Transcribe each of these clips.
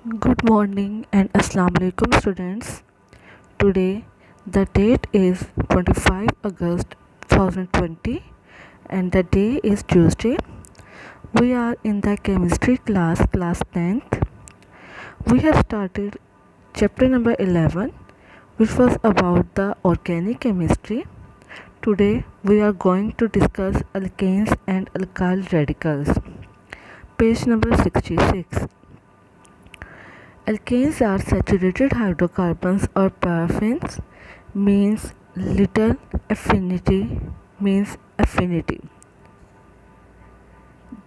Good morning and Assalamu alaikum students. Today the date is 25 August 2020 and the day is Tuesday. We are in the chemistry class 10th. We have started chapter number 11 which was about the organic chemistry. Today we are going to discuss alkanes and alkyl radicals. Page number 66. Alkanes are saturated hydrocarbons or paraffins means little affinity means affinity.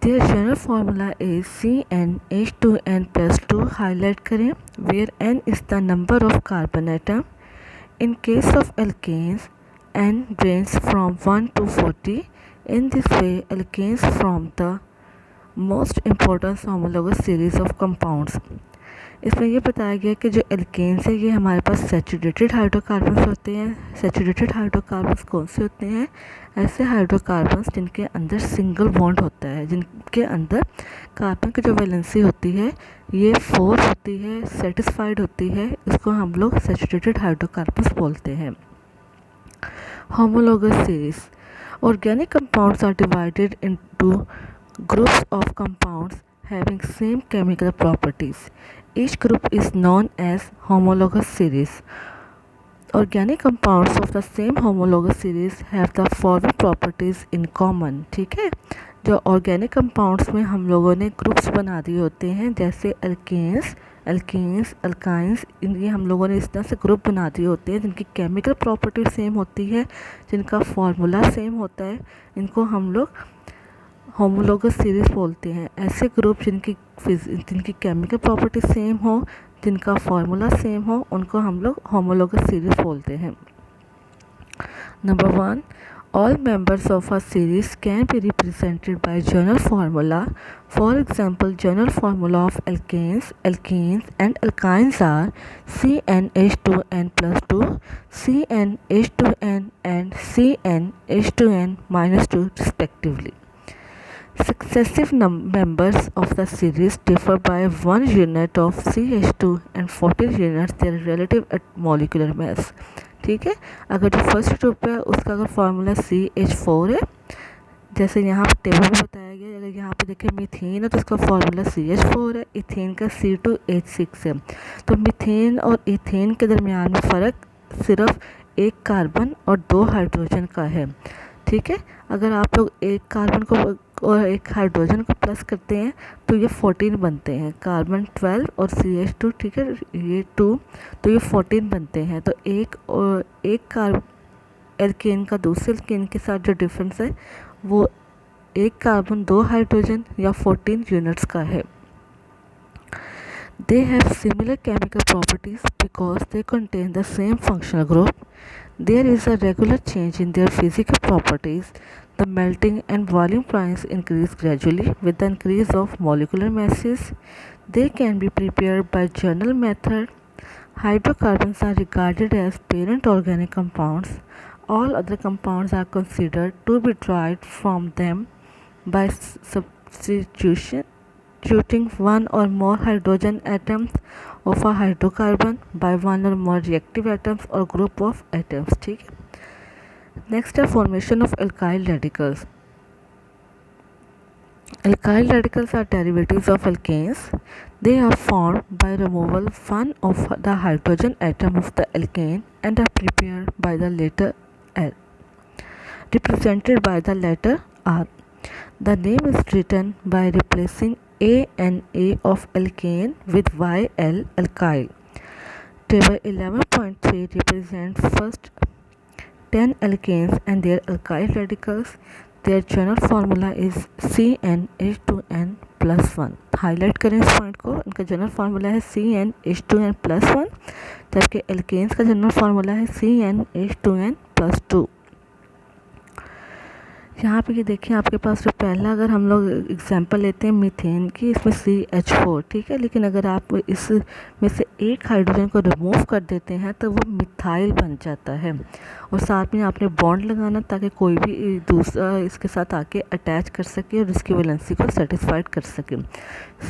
Their general formula is CnH2n plus 2 highlight करें where n is the number of carbon atom. In case of alkanes, n ranges from 1 to 40. In this way, alkanes form the most important homologous series of compounds. इसमें ये बताया गया कि जो alkanes है ये हमारे पास सैचुरेटेड हाइड्रोकार्बन्स होते हैं। सैचुरेटेड हाइड्रोकार्बन्स कौन से होते हैं? ऐसे हाइड्रोकार्बन्स जिनके अंदर सिंगल बॉन्ड होता है, जिनके अंदर कार्बन की जो वैलेंसी होती है ये 4 होती है, सेटिस्फाइड होती है। इसको हम लोग सैचुरेटेड हाइड्रोकार्बन्स बोलते हैं। Homologous series organic compounds are divided into groups of compounds having same chemical properties. Each group is known as homologous series. Organic compounds of the same homologous series have the following properties in common. ठीक है, जो organic compounds में हम लोगों ने groups बना दिए होते हैं, जैसे अल्केन्स अल्काइंस, ये हम लोगों ने इस तरह से ग्रुप बना दिए होते हैं जिनकी केमिकल प्रॉपर्टी सेम होती है, जिनका फार्मूला सेम होता है, इनको हम लोग होमोलोगस सीरीज बोलते हैं। ऐसे ग्रुप जिनकी केमिकल प्रॉपर्टी सेम हो, जिनका फार्मूला सेम हो, उनको हम लोग होमोलोगस सीरीज बोलते हैं। Number 1, all members of a series can be represented by general formula. For example, general formula of alkanes and alkynes are CnH2n plus 2, CnH2n and CnH2n minus 2 respectively. Successive members of the series differ by 1 unit of CH2 and 14 units their relative molecular mass. ठीक है, अगर जो first group है उसका अगर formula CH4 है, जैसे यहाँ पर टेबल में बताया गया, अगर यहाँ पे देखें मीथेन है तो उसका फार्मूला CH4 है, इथेन का C2H6 है। तो मीथेन और इथेन के दरमियान में फ़र्क सिर्फ एक कार्बन और 2 हाइड्रोजन का है। ठीक है, अगर आप लोग एक कार्बन को और एक हाइड्रोजन को प्लस करते हैं तो ये 14 बनते हैं, कार्बन 12 और CH2, ठीक है, ये 2, तो ये 14 बनते हैं। तो एक एल्केन का दूसरे एल्केन के साथ जो डिफरेंस है वो एक कार्बन 2 हाइड्रोजन या 14 यूनिट्स का है। They have similar chemical properties because they contain the same functional group. There is a regular change in their physical properties. The melting and boiling points increase gradually with the increase of molecular masses. They can be prepared by general method. Hydrocarbons are regarded as parent organic compounds. All other compounds are considered to be derived from them by substitution shooting one or more hydrogen atoms of a hydrocarbon by one or more reactive atoms or group of atoms. ठीक है, next है formation of alkyl radicals. Alkyl radicals are derivatives of alkanes. They are formed by removal one of the hydrogen atom of the alkane and are prepared by the latter represented by the letter R. The name is written by replacing ANA of alkane with YL alkyl. Table 11.3 represents first 10 alkanes and their alkyl radicals. Their general formula is CnH2n plus 1. Highlight करें इस point को, इनका general formula है CnH2n plus 1, जबकि alkanes का general formula है CnH2n plus 2. यहाँ पे ये देखिए आपके पास जो पहला अगर हम लोग एग्जांपल लेते हैं मीथेन की, इसमें CH4, ठीक है, लेकिन अगर आप इसमें से एक हाइड्रोजन को रिमूव कर देते हैं तो वो मिथाइल बन जाता है। और साथ में आपने बॉन्ड लगाना ताकि कोई भी दूसरा इसके साथ आके अटैच कर सके और इसकी वैलेंसी को सेटिस्फाइड कर सके।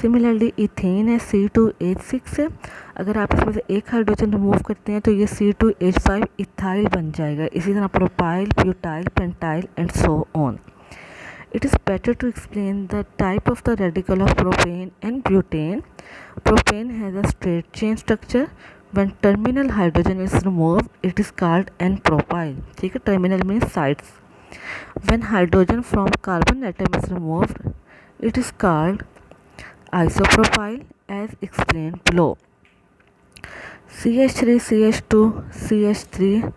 सिमिलरली इथेन है, C2H6 है, अगर आप इसमें से एक हाइड्रोजन रिमूव करते हैं तो ये C2H5 इथाइल बन जाएगा। इसी तरह propyl, butyl, pentyl and so on. It is better to explain the type of the radical of propane and butane. Propane has a straight chain structure. When terminal hydrogen is removed, it is called N-propyl. ठीक है, terminal means sides. When hydrogen from carbon atom is removed, it is called isopropyl as explained below. CH3, CH2, CH3,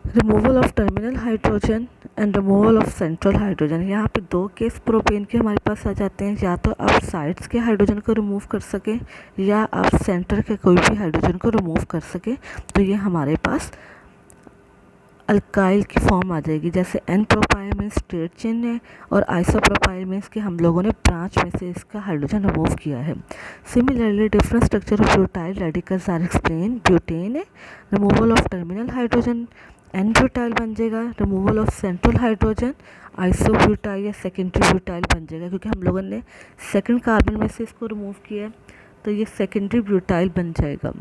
removal of terminal hydrogen and removal of central hydrogen. यहाँ पे दो case propane के हमारे पास आ जाते हैं, या तो आप साइड्स के हाइड्रोजन को रिमूव कर सकें या आप सेंटर के कोई भी हाइड्रोजन को रिमूव कर सकें, तो ये हमारे पास अल्काइल की फॉर्म आ जाएगी। जैसे N propyl means straight chain है और आइसोप्रोपाइल मीन्स कि हम लोगों ने ब्रांच में से इसका हाइड्रोजन रिमूव किया है। Similarly different structure of butyl radicals are explain. Butane है, removal of terminal hydrogen n butyl बन जाएगा, removal of central hydrogen isobutyl या सेकेंडरी ब्यूटाइल बन जाएगा, क्योंकि हम लोगों ने सेकेंड कार्बन में से इसको रिमूव किया है तो ये सेकेंडरी ब्यूटाइल बन जाएगा।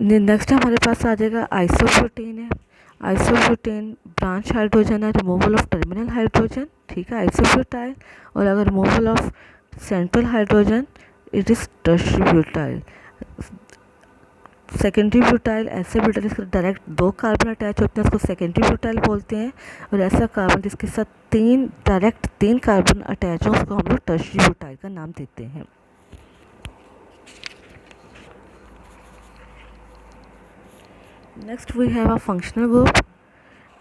नेक्स्ट हमारे पास आ जाएगा आइसोब्यूटेन है। आइसोब्यूटेन ब्रांच हाइड्रोजन है, रिमूवल ऑफ टर्मिनल हाइड्रोजन, ठीक है, आइसोब्यूटाइल। और अगर removal of central hydrogen it is tertiary butyl. Secondary butyl ऐसे ब्यूटाइल जिसके डायरेक्ट दो कार्बन अटैच होते हैं उसको सेकेंडरी ब्यूटाइल बोलते हैं, और ऐसा कार्बन जिसके साथ डायरेक्ट तीन कार्बन अटैच हो उसको हम लोग टर्शियरी ब्यूटाइल का नाम देते हैं। Next we have a functional group.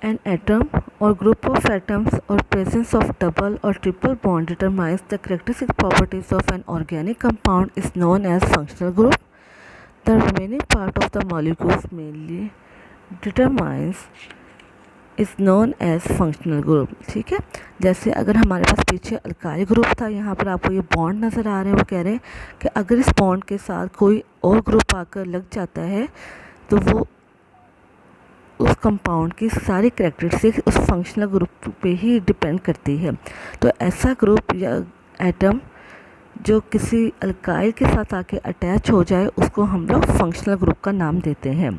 An atom or group of atoms or presence of double or triple bond determines the characteristic properties of an organic compound is known as functional group. The remaining part of the molecules mainly determines is known as functional group। ठीक है, जैसे अगर हमारे पास पीछे alkyl group था, यहाँ पर आपको ये बॉन्ड नज़र आ रहे हैं, वो कह रहे हैं कि अगर इस बॉन्ड के साथ कोई और ग्रुप आकर लग जाता है तो वो उस कंपाउंड की सारी कैरेक्टरिस्टिक्स उस फंक्शनल ग्रुप पे ही डिपेंड करती है। तो ऐसा ग्रुप या एटम जो किसी अल्काइल के साथ आके अटैच हो जाए उसको हम लोग फंक्शनल ग्रुप का नाम देते हैं।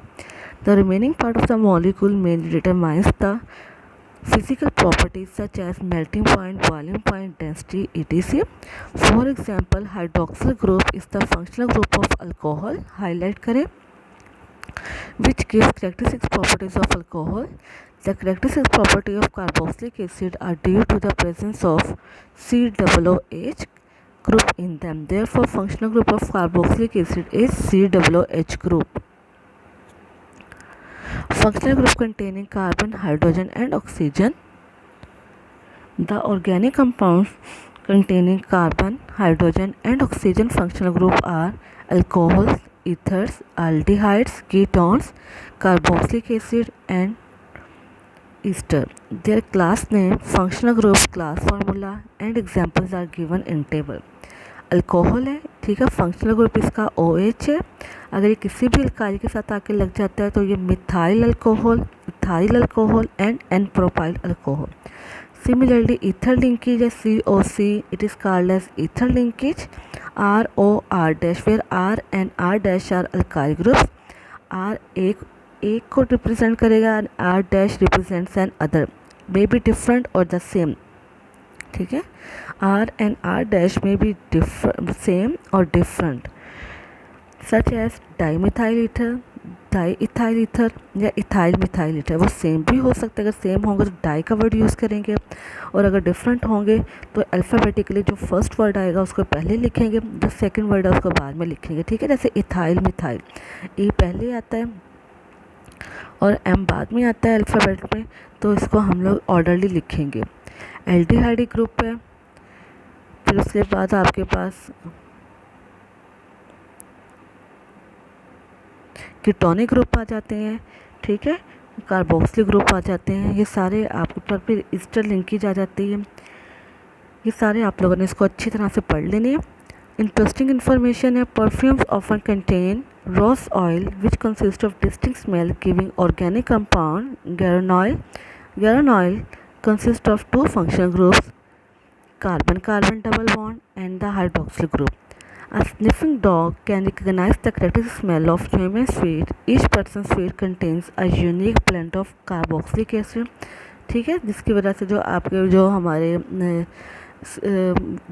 The remaining part of the molecule में determines the physical properties such as melting point, boiling point, density etc. For example hydroxyl group is the functional group of alcohol, highlight करें, which gives characteristic properties of alcohol. The characteristic property of carboxylic acid are due to the presence of COOH group in them. Therefore, functional group of carboxylic acid is COOH group. Functional group containing carbon, hydrogen and oxygen. The organic compounds containing carbon, hydrogen and oxygen functional group are alcohols, ethers, aldehydes, ketones, carboxylic acid and ester. Their class name, functional group, class formula and examples are given in table. Alcohol है, ठीक है, functional group इसका OH है, अगर ये किसी भी alkyl के साथ आके लग जाता है तो ये methyl alcohol, ethyl alcohol and N propyl alcohol. Similarly, ether linkage is COC, it is called as ether linkage. ROR dash, where R and R dash are alkyl groups. R एक को रिप्रेजेंट करेगा and R dash represents an other, may be different or the same, ठीक है, R and R dash may be different, same or different, such as dimethyl ether, diethyl ether या ethyl methyl ether. वो same भी हो सकता है, अगर same होंगे तो डाई का वर्ड यूज़ करेंगे, और अगर डिफरेंट होंगे तो अल्फ़ाबेटिकली जो फर्स्ट वर्ड आएगा उसको पहले लिखेंगे, जो सेकंड वर्ड है उसको बाद में लिखेंगे, ठीक है। जैसे इथाइल मिथाइल, ई पहले आता है और एम बाद में आता है अल्फ़ाबेट में, तो इसको हम लोग ऑर्डरली लिखेंगे। एल्डिहाइड ग्रुप है, फिर उसके बाद आपके पास कीटोनिक ग्रुप आ जाते हैं, ठीक है, कार्बोक्सिलिक ग्रुप आ जाते हैं। ये सारे आपके ऊपर फिर ईस्टर लिंकेज आ जाती है। ये सारे आप लोगों ने इसको अच्छी तरह से पढ़ लेने हैं। इंटरेस्टिंग इन्फॉर्मेशन है, perfumes often contain rose oil which consists of distinct smell giving organic compound geraniol. Geraniol consists of two functional groups, carbon-carbon double bond and the hydroxyl group. A sniffing dog can recognize the characteristic smell of human sweat. Each person's sweat contains a unique blend of carboxylic acid, ठीक है, जिसकी वजह से जो आपके जो हमारे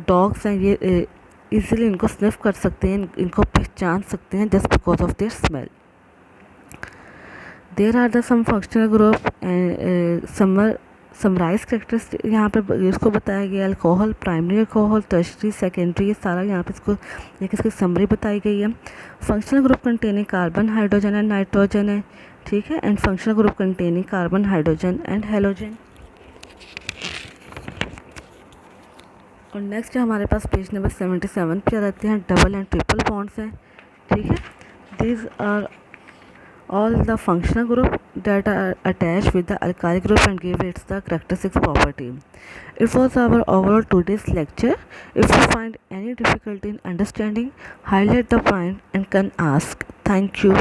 dogs हैं ये इजीली इनको स्निफ कर सकते हैं, इनको पहचान सकते हैं just because of their smell. There are the some functional group and summarise characteristic यहाँ पर इसको बताया गया, alcohol, primary alcohol, tertiary, secondary, ये सारा यहाँ पे इसको एक इसकी समरी बताई गई है। Functional group containing carbon, hydrogen and nitrogen है, ठीक है, and functional group containing carbon, hydrogen and halogen. और नेक्स्ट हमारे पास पेज नंबर 77 पे आ जाते हैं डबल एंड ट्रिपल बॉन्ड्स हैं, ठीक है। These are all the functional group that are attached with the alkyl group and give it the characteristic property. It was our overall today's lecture. If you find any difficulty in understanding, highlight the point and can ask. Thank you.